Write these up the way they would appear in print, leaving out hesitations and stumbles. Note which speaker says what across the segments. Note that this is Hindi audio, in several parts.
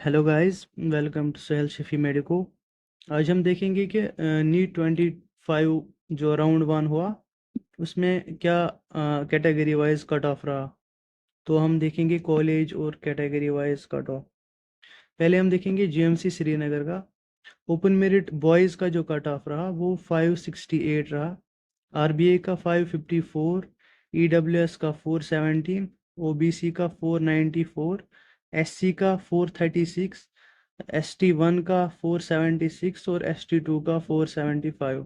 Speaker 1: Hello guys, welcome to Sohail Shafi Medico. आज हम देखेंगे कि नीट 25 जो राउंड वन हुआ उसमें क्या कैटेगरी वाइज कट ऑफ रहा। तो हम देखेंगे कॉलेज और कैटेगरी वाइज कट ऑफ। पहले हम देखेंगे जीएमसी श्रीनगर का ओपन मेरिट बॉयज़ का जो कट ऑफ रहा वो 568 रहा। आरबीआई का 554, ईडब्ल्यूएस का 417, ओबीसी का 494, एससी का 436, ST1 का 476 और ST2 का 475।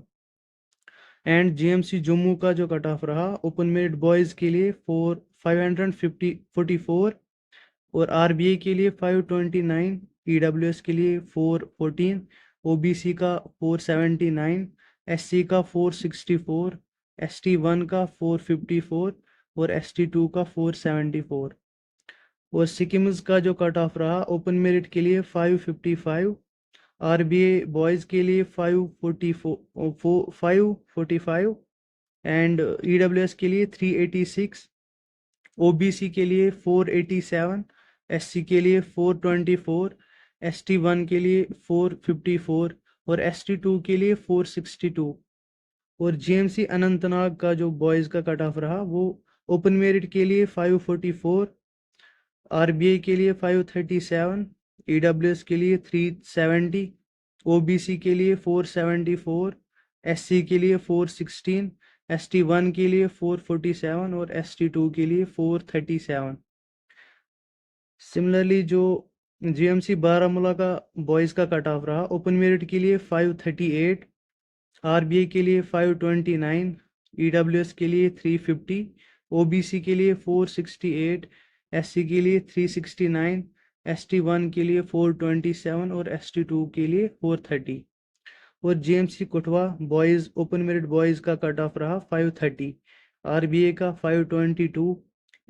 Speaker 1: एंड जीएमसी जम्मू का जो कट ऑफ रहा ओपन मेरिट बॉयज़ के लिए 544 और आरबीआई के लिए 529, ईडब्ल्यूएस के लिए 414, ओबीसी का 479, एससी का 464, ST1 का 454 और ST2 का 474। और सिक्किम्स का जो कट ऑफ रहा ओपन मेरिट के लिए 555, आरबीए बॉयज़ के लिए 545 एंड ईडब्ल्यूएस के लिए 386, ओबीसी के लिए 487, एससी के लिए 424, ST1 के लिए 454 और ST2 के लिए 462। और जीएमसी अनंतनाग का जो बॉयज़ का कट ऑफ रहा वो ओपन मेरिट के लिए 544, आरबीआई के लिए 537, ईडब्ल्यूएस के लिए 370, ओबीसी के लिए 474, एससी के लिए 416, ST1 के लिए 447 और ST2 के लिए 437। सिमिलरली जो जीएमसी बारामूला का बॉयज़ का कट ऑफ रहा ओपन मेरिट के लिए 538, आरबीआई के लिए 529, ईडब्ल्यूएस के लिए 350, ओबीसी के लिए 468, एससी के लिए 369, ST1 के लिए 427 और ST2 के लिए 430। और JMC Kathua boys open merit boys का कट ऑफ रहा 530, आरबीए का 522,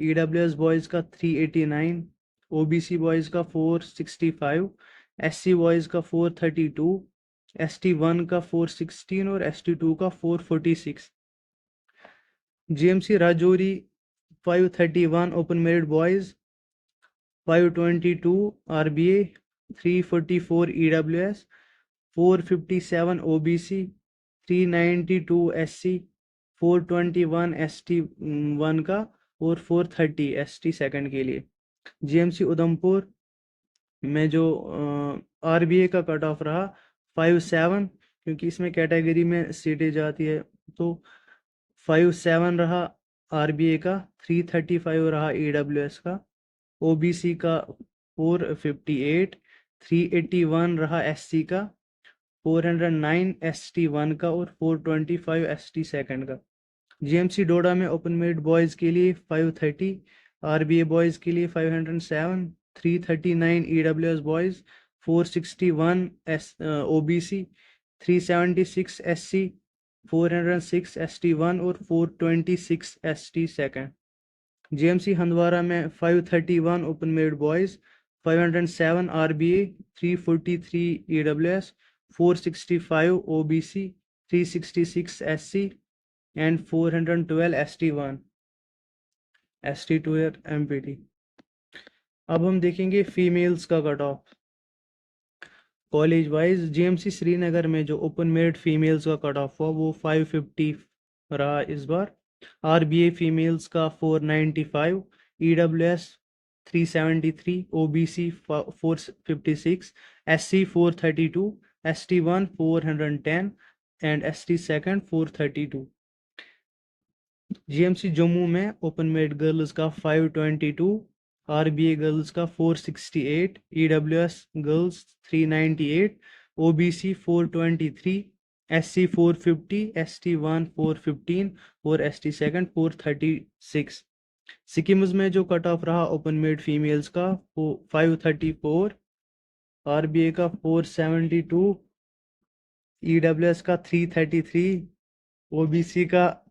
Speaker 1: ईडब्ल्यूएस बॉयज़ का 389, ओबीसी बॉयज़ का 465, एससी बॉयज़ का 432, ST1 का 416 और ST2 का 446। JMC Rajouri 531 open merit boys, 522 RBA, 344 EWS, 457 OBC, 392 SC, 421 ST1 का और 430 ST सेकंड के लिए। जीएमसी उधमपुर में जो आरबीए का कट ऑफ रहा 57, क्योंकि इसमें कैटेगरी में सीटें जाती है तो 57 रहा आरबीए का, 335 रहा ईडब्ल्यूएस का, ओबीसी का 458, 381 रहा एससी का, 409 ST1 का और 425 ST सेकंड का। जीएमसी डोडा में ओपन मेरिट बॉयज़ के लिए 530, आरबीए बॉयज़ के लिए 507, 339 EWS boys, 461 OBC, 376 SC, 406 ST1 और 426 ST सेकंड। जीएमसी हंदवारा में 531 open merit boys, 507 RBA, 343 EWS, 465 OBC, 366 SC and 412 ST1, ST2 और MPT। अब हम देखेंगे फीमेल्स का cut off college wise. GMC Srinagar में जो ओपन मेरिट फीमेल्स का कट ऑफ हुआ वो 550 रहा इस बार। आरबीए फीमेल्स का 495, EWS 373, OBC 456, SC 432, ST1 410 and ST second 432। GMC Jammu में ओपन मेरिट गर्ल्स का 522, आरबीए गर्ल्स का 468, EWS girls 398, OBC 423, SC 450, ST1 415 और ST सेकंड 436। सिक्किम्स में जो कट ऑफ रहा ओपन मेरिट फीमेल्स का वो 534, आरबीए का 472, ईडब्ल्यूएस का 333, ओबीसी का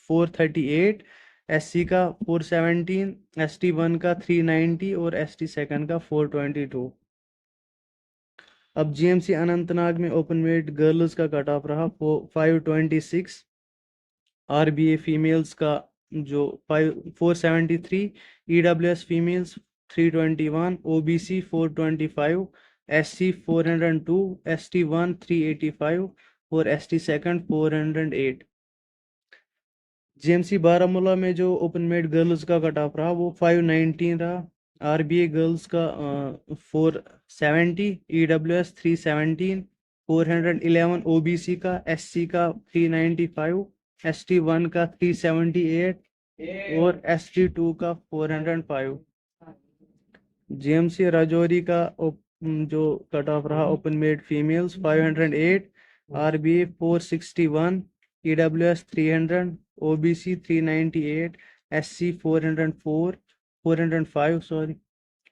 Speaker 1: 438, एससी का 417, ST1 का 390 और ST सेकंड का 422। अब जीएमसी अनंतनाग में ओपन मेरिट गर्ल्स का कट ऑफ रहा 526, आरबीए फीमेल्स का जो 473, EWS females 321, OBC 425, SC 402, ST 1 385 और ST सेकंड 408। जेएमसी बारामूला में जो ओपन मेड गर्ल्स का कट ऑफ रहा वो 519 रहा। आरबीए गर्ल्स का 470, ईडब्ल्यूएस 317, 411 ओबीसी का, एससी का 395, एसटी 1 का 378 और एसटी 2 का 405। जेएमसी राजौरी का जो कट ऑफ रहा open made females 508, RBA 461, EWS 300, OBC 398, SC 404 405 sorry,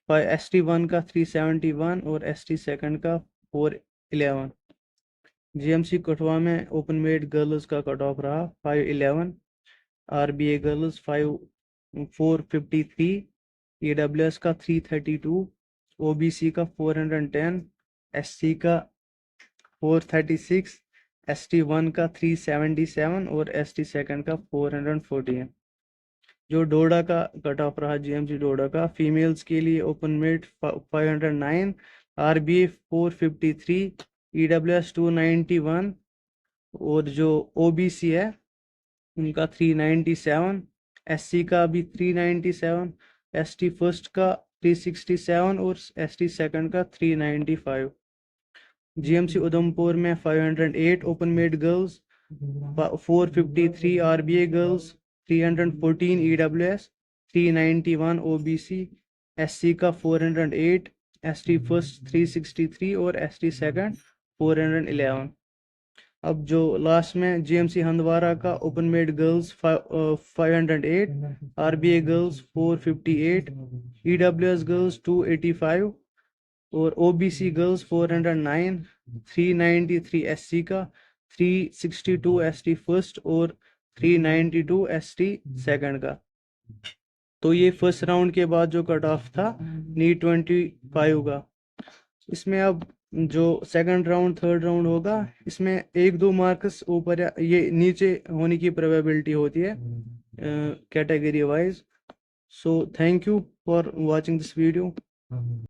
Speaker 1: ST 1 का 371 और एसटी सेकंड का 411। जीएमसी कठुआ में ओपन मेड गर्ल्स का कट ऑफ रहा 511, आरबीए गर्ल्स 453, ईडब्ल्यूएस का 332, ओबीसी का 410, एससी का 436, एसटी 1 का 377 और एसटी सेकंड का 414। जो डोडा का कट ऑफ रहा जीएमसी डोडा का फीमेल्स के लिए ओपन मेड 509, आरबीए 453, ईडब्ल्यूएस 291 और जो ओबीसी है उनका 397, एससी का भी 397, एसटी फर्स्ट का 367 और एसटी सेकंड का 395। जीएमसी उधमपुर में 508 open made girls, 453 RBA girls, 314 EWS, 391 OBC, SC का 408, एसटी फर्स्ट 363 और एसटी सेकंड 411। अब जो लास्ट में जीएमसी हंदवारा का open made girls 508, RBA girls 458, EWS girls 285 और ओबीसी गर्ल्स 409, 393 एससी का, 362 एसटी फर्स्ट और 392 एसटी सेकंड का। तो ये फर्स्ट राउंड के बाद जो कट ऑफ था नीट 25 का। इसमें अब जो सेकंड राउंड थर्ड राउंड होगा इसमें 1-2 मार्क्स ऊपर या ये नीचे होने की प्रोबेबिलिटी होती है category wise. So thank you for watching this video.